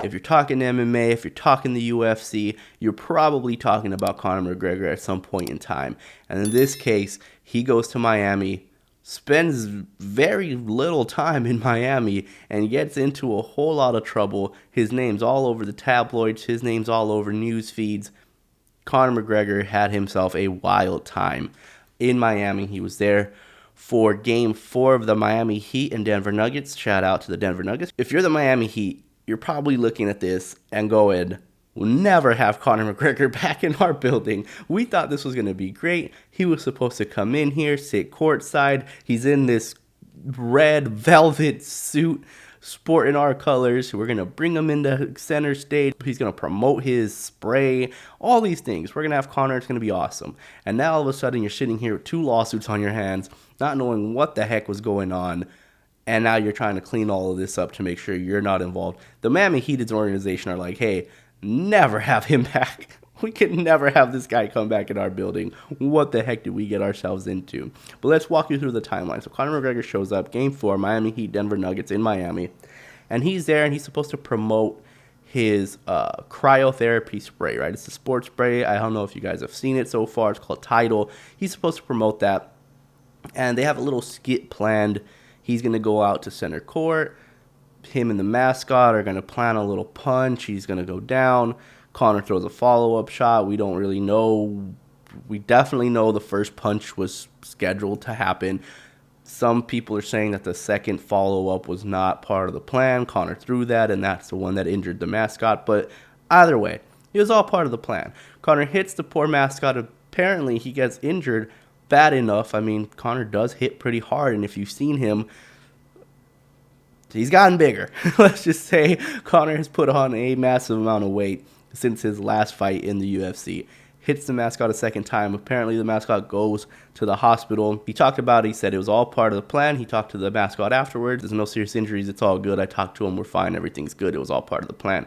If you're talking MMA, if you're talking the UFC, you're probably talking about Conor McGregor at some point in time. And in this case, he goes to Miami, spends very little time in Miami, and gets into a whole lot of trouble. His name's all over the tabloids. His name's all over news feeds. Conor McGregor had himself a wild time in Miami. He was there for Game 4 of the Miami Heat and Denver Nuggets. Shout out to the Denver Nuggets. If you're the Miami Heat, you're probably looking at this and going, we'll never have Conor McGregor back in our building. We thought this was going to be great. He was supposed to come in here, sit courtside. He's in this red velvet suit, sporting our colors. We're going to bring him into center stage. He's going to promote his spray, all these things. We're going to have Conor. It's going to be awesome. And now all of a sudden you're sitting here with 2 lawsuits on your hands, not knowing what the heck was going on. And now you're trying to clean all of this up to make sure you're not involved. The Miami Heat's organization are like, hey, never have him back. We can never have this guy come back in our building. What the heck did we get ourselves into? But let's walk you through the timeline. So Conor McGregor shows up, Game 4, Miami Heat, Denver Nuggets in Miami. And he's there, and he's supposed to promote his cryotherapy spray, right? It's a sports spray. I don't know if you guys have seen it so far. It's called Tidal. He's supposed to promote that. And they have a little skit planned. He's going to go out to center court. Him and the Mascot are going to plan a little punch. He's going to go down. Conor throws a follow-up shot. We don't really know. We definitely know the first punch was scheduled to happen. Some people are saying that the second follow-up was not part of the plan. Conor threw that, and that's the one that injured the Mascot. But either way, it was all part of the plan. Conor hits the poor Mascot. Apparently, he gets injured bad enough. I mean, Conor does hit pretty hard, and if you've seen him, he's gotten bigger. Let's just say Conor has put on a massive amount of weight since his last fight in the UFC. Hits the Mascot a second time. Apparently, the Mascot goes to the hospital. He talked about it. He said it was all part of the plan. He talked to the Mascot afterwards. There's no serious injuries. It's all good. I talked to him. We're fine. Everything's good. It was all part of the plan.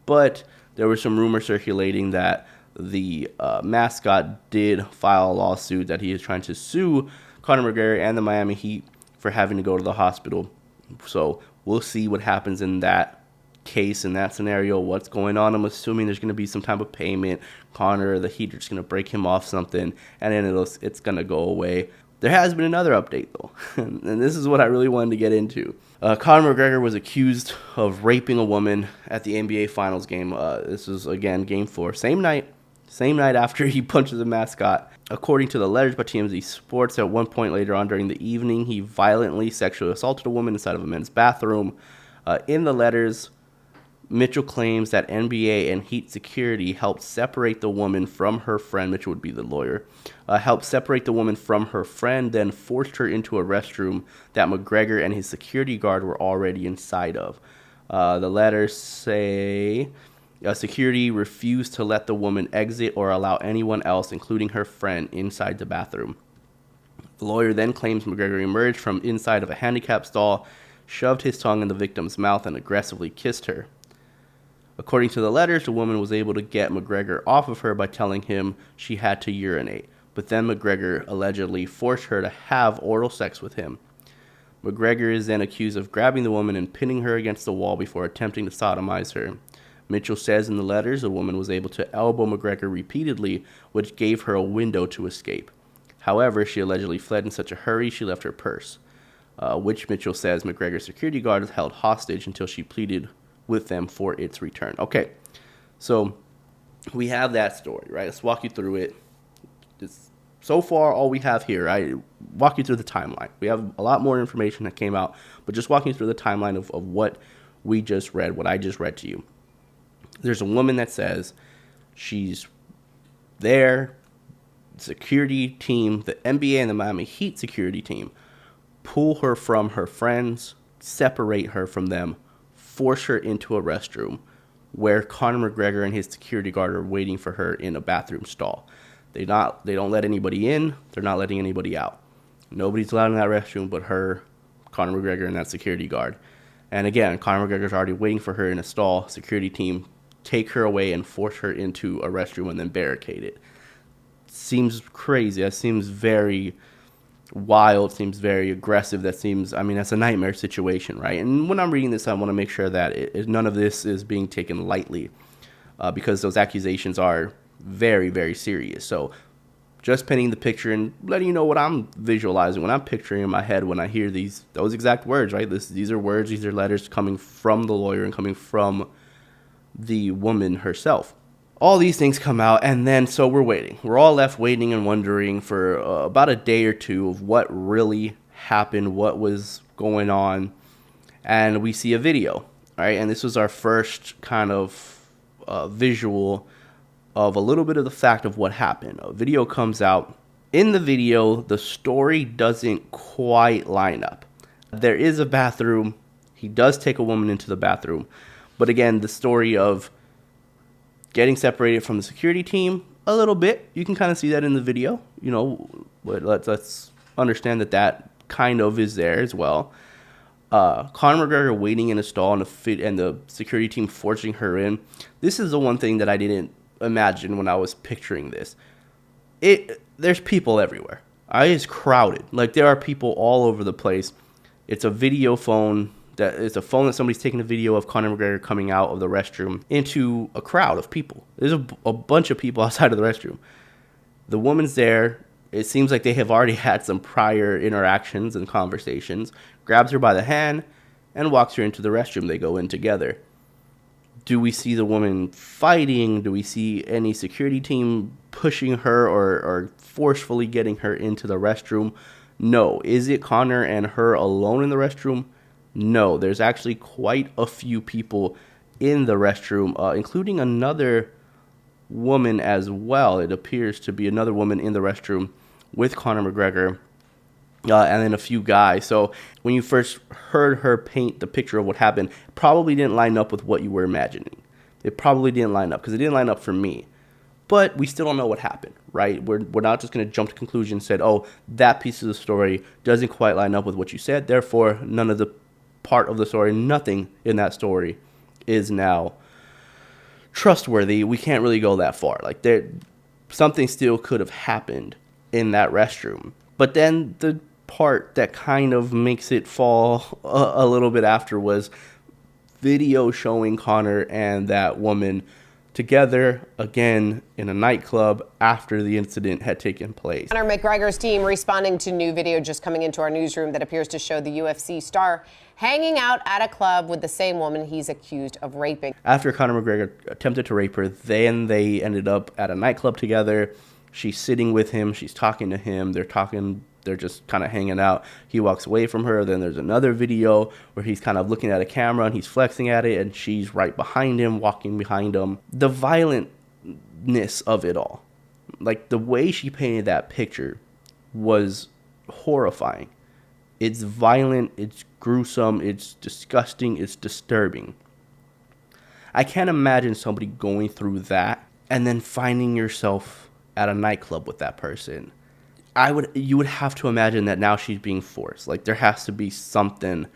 But there were some rumors circulating that the Mascot did file a lawsuit that he is trying to sue Conor McGregor and the Miami Heat for having to go to the hospital. So we'll see what happens in that case, in that scenario, what's going on. I'm assuming there's going to be some type of payment. Conor, the Heat are just going to break him off something, and then it's going to go away. There has been another update, though, and this is what I really wanted to get into. Conor McGregor was accused of raping a woman at the NBA Finals game. This is, again, Game 4. Same night after he punches the Mascot. According to the letters by TMZ Sports, at one point later on during the evening, he violently sexually assaulted a woman inside of a men's bathroom. In the letters, Mitchell claims that NBA and Heat security helped separate the woman from her friend. Mitchell would be the lawyer. Helped separate the woman from her friend, then forced her into a restroom that McGregor and his security guard were already inside of. The letters say security refused to let the woman exit or allow anyone else, including her friend, inside the bathroom. The lawyer then claims McGregor emerged from inside of a handicap stall, shoved his tongue in the victim's mouth, and aggressively kissed her. According to the letters, the woman was able to get McGregor off of her by telling him she had to urinate, but then McGregor allegedly forced her to have oral sex with him. McGregor is then accused of grabbing the woman and pinning her against the wall before attempting to sodomize her. Mitchell says in the letters the woman was able to elbow McGregor repeatedly, which gave her a window to escape. However, she allegedly fled in such a hurry she left her purse, which Mitchell says McGregor's security guard held hostage until she pleaded with them for its return. Okay, so we have that story, right? Let's walk you through it. So far, all we have here, I walk you through the timeline. We have a lot more information that came out, but just walking through the timeline of what we just read, what I just read to you. There's a woman that says she's there. Security team, the NBA and the Miami Heat security team, pull her from her friends, separate her from them, force her into a restroom where Conor McGregor and his security guard are waiting for her in a bathroom stall. They don't let anybody in. They're not letting anybody out. Nobody's allowed in that restroom but her, Conor McGregor, and that security guard. And again, Conor McGregor's already waiting for her in a stall. Security team take her away and force her into a restroom and then barricade it. Seems crazy. That seems very wild, seems very aggressive. That's a nightmare situation, right? And when I'm reading this, I want to make sure that none of this is being taken lightly, because those accusations are very, very serious. So just painting the picture and letting you know what I'm visualizing, what I'm picturing in my head when I hear those exact words, right? These are words, these are letters coming from the lawyer and coming from the woman herself. All these things come out, and then so we're waiting. We're all left waiting and wondering for about a day or two of what really happened, what was going on, and we see a video, right? And this was our first kind of visual of a little bit of the fact of what happened. A video comes out. In the video, the story doesn't quite line up. There is a bathroom. He does take a woman into the bathroom. But again, the story of getting separated from the security team a little bit, you can kind of see that in the video, but let's understand that kind of is there as well. Conor McGregor waiting in a stall and the security team forcing her in. This is the one thing that I didn't imagine when I was picturing this. There's people everywhere. It's crowded. Like, there are people all over the place. It's a video phone. It's a phone that somebody's taking a video of Conor McGregor coming out of the restroom into a crowd of people. There's a bunch of people outside of the restroom. The woman's there. It seems like they have already had some prior interactions and conversations. Grabs her by the hand and walks her into the restroom. They go in together. Do we see the woman fighting? Do we see any security team pushing her or forcefully getting her into the restroom? No. Is it Conor and her alone in the restroom? No, there's actually quite a few people in the restroom, including another woman as well. It appears to be another woman in the restroom with Conor McGregor, and then a few guys. So when you first heard her paint the picture of what happened, it probably didn't line up with what you were imagining. It probably didn't line up, because it didn't line up for me. But we still don't know what happened, right? We're not just going to jump to conclusions and said, oh, that piece of the story doesn't quite line up with what you said, therefore none of the part of the story, nothing in that story is now trustworthy. We can't really go that far. Like, something still could have happened in that restroom. But then the part that kind of makes it fall a little bit after was video showing Conor and that woman together again in a nightclub after the incident had taken place. Conor McGregor's team responding to new video just coming into our newsroom that appears to show the UFC star hanging out at a club with the same woman he's accused of raping. After Conor McGregor attempted to rape her, they ended up at a nightclub together. She's sitting with him. She's talking to him. They're just kind of hanging out. He walks away from her. Then there's another video where he's kind of looking at a camera and he's flexing at it, and she's right behind him, walking behind him. The violentness of it all, like the way she painted that picture, was horrifying. It's violent, it's gruesome, it's disgusting, it's disturbing. I can't imagine somebody going through that and then finding yourself at a nightclub with that person. You would have to imagine that now she's being forced. Like, there has to be something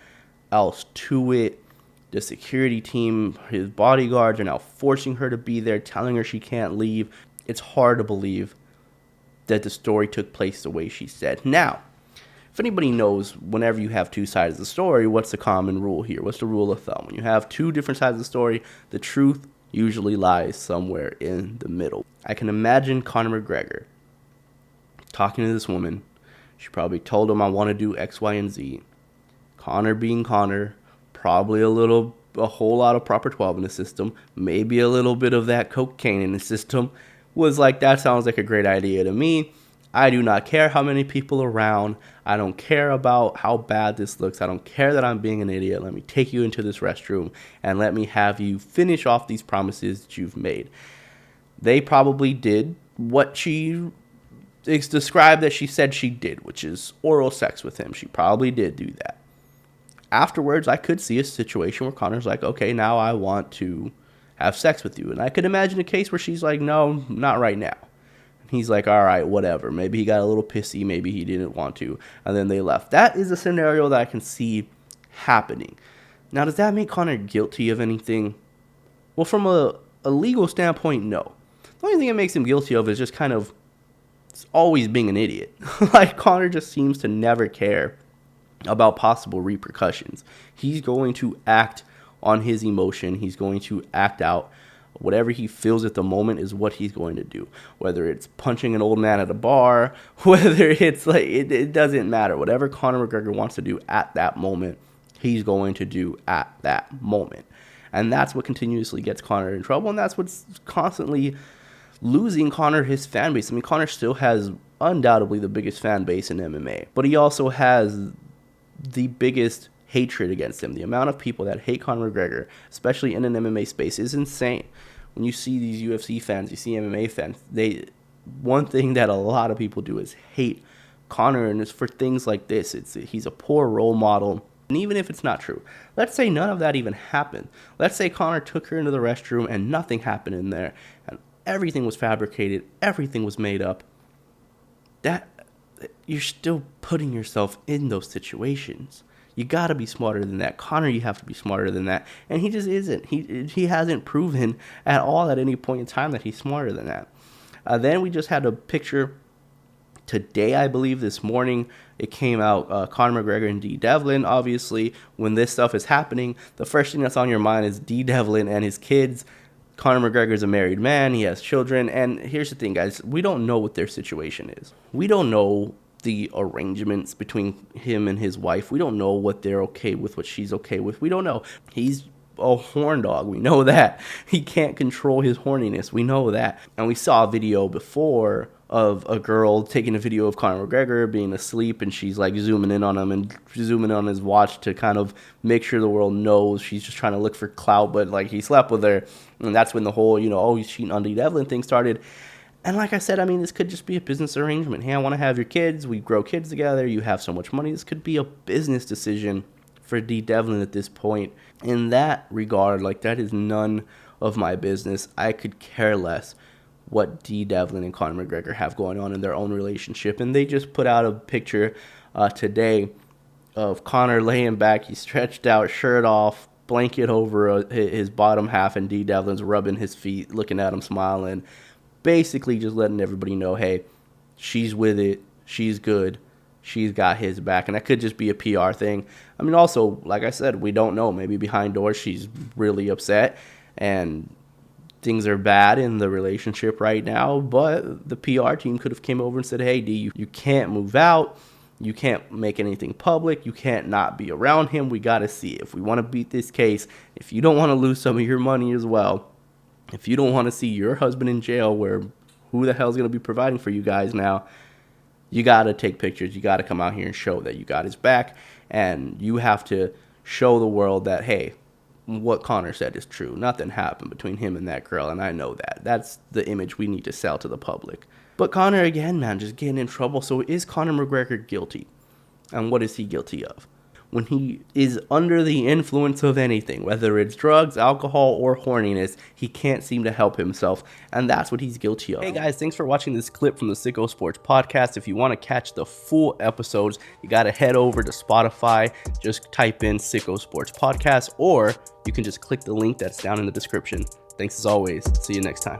else to it. The security team, his bodyguards, are now forcing her to be there, telling her she can't leave. It's hard to believe that the story took place the way she said. Now, if anybody knows, whenever you have two sides of the story, what's the common rule here? What's the rule of thumb? When you have two different sides of the story, the truth usually lies somewhere in the middle. I can imagine Conor McGregor talking to this woman. She probably told him, I want to do X, Y, and Z. Conor being Conor, probably a whole lot of proper 12 in the system, maybe a little bit of that cocaine in the system, was like, that sounds like a great idea to me. I do not care how many people around. I don't care about how bad this looks. I don't care that I'm being an idiot. Let me take you into this restroom and let me have you finish off these promises that you've made. They probably did what she is described that she said she did, which is oral sex with him. She probably did do that. Afterwards, I could see a situation where Conor's like, okay, now I want to have sex with you. And I could imagine a case where she's like, no, not right now. And he's like, all right, whatever. Maybe he got a little pissy. Maybe he didn't want to. And then they left. That is a scenario that I can see happening. Now, does that make Conor guilty of anything? Well, from a legal standpoint, no. The only thing it makes him guilty of is just kind of always being an idiot. Like, Conor just seems to never care about possible repercussions. He's going to act on his emotion. He's going to act out whatever he feels at the moment is what he's going to do. Whether it's punching an old man at a bar, whether it's like, it doesn't matter. Whatever Conor McGregor wants to do at that moment, he's going to do at that moment. And that's what continuously gets Conor in trouble, and that's what's constantly losing Conor his fan base. I mean, Conor still has undoubtedly the biggest fan base in MMA, but he also has the biggest hatred against him. The amount of people that hate Conor McGregor, especially in an MMA space, is insane. When you see these UFC fans, you see MMA fans, one thing that a lot of people do is hate Conor, and it's for things like this. He's a poor role model. And even if it's not true, let's say none of that even happened. Let's say Conor took her into the restroom and nothing happened in there, and everything was fabricated, everything was made up. That you're still putting yourself in those situations. You got to be smarter than that. Conor, you have to be smarter than that. And he just isn't. He hasn't proven at all at any point in time that he's smarter than that. Then we just had a picture today, I believe, this morning. It came out, Conor McGregor and D. Devlin. Obviously, when this stuff is happening, the first thing that's on your mind is D. Devlin and his kids. Conor McGregor is a married man. He has children. And here's the thing, guys. We don't know what their situation is. We don't know the arrangements between him and his wife. We don't know what they're okay with, what she's okay with. We don't know. He's a horn dog. We know that. He can't control his horniness. We know that. And we saw a video before of a girl taking a video of Conor McGregor being asleep, and she's like zooming in on him and zooming in on his watch to kind of make sure the world knows she's just trying to look for clout, but like he slept with her. And that's when the whole, oh, he's cheating on D. Devlin thing started. And like I said, I mean, this could just be a business arrangement. Hey, I want to have your kids. We grow kids together. You have so much money. This could be a business decision for D. Devlin at this point. In that regard, like, that is none of my business. I could care less what D. Devlin and Conor McGregor have going on in their own relationship. And they just put out a picture today of Conor laying back. He's stretched out, shirt off, blanket over his bottom half, and D. Devlin's rubbing his feet, looking at him, smiling. Basically just letting everybody know, hey, she's with it, she's good, she's got his back. And that could just be a PR thing. I mean, also, like I said, we don't know. Maybe behind doors she's really upset and things are bad in the relationship right now. But the PR team could have came over and said, hey, D, you can't move out. You can't make anything public. You can't not be around him. We got to see if we want to beat this case. If you don't want to lose some of your money as well, if you don't want to see your husband in jail, where who the hell's going to be providing for you guys now, you got to take pictures. You got to come out here and show that you got his back. And you have to show the world that, hey, what Conor said is true. Nothing happened between him and that girl, and I know that. That's the image we need to sell to the public. But Conor, again, man, just getting in trouble. So is Conor McGregor guilty? And what is he guilty of? When he is under the influence of anything, whether it's drugs, alcohol, or horniness, he can't seem to help himself, and that's what he's guilty of. Hey guys, thanks for watching this clip from the Sicko Sports Podcast. If you want to catch the full episodes, you got to head over to Spotify, just type in Sicko Sports Podcast, or you can just click the link that's down in the description. Thanks as always. See you next time.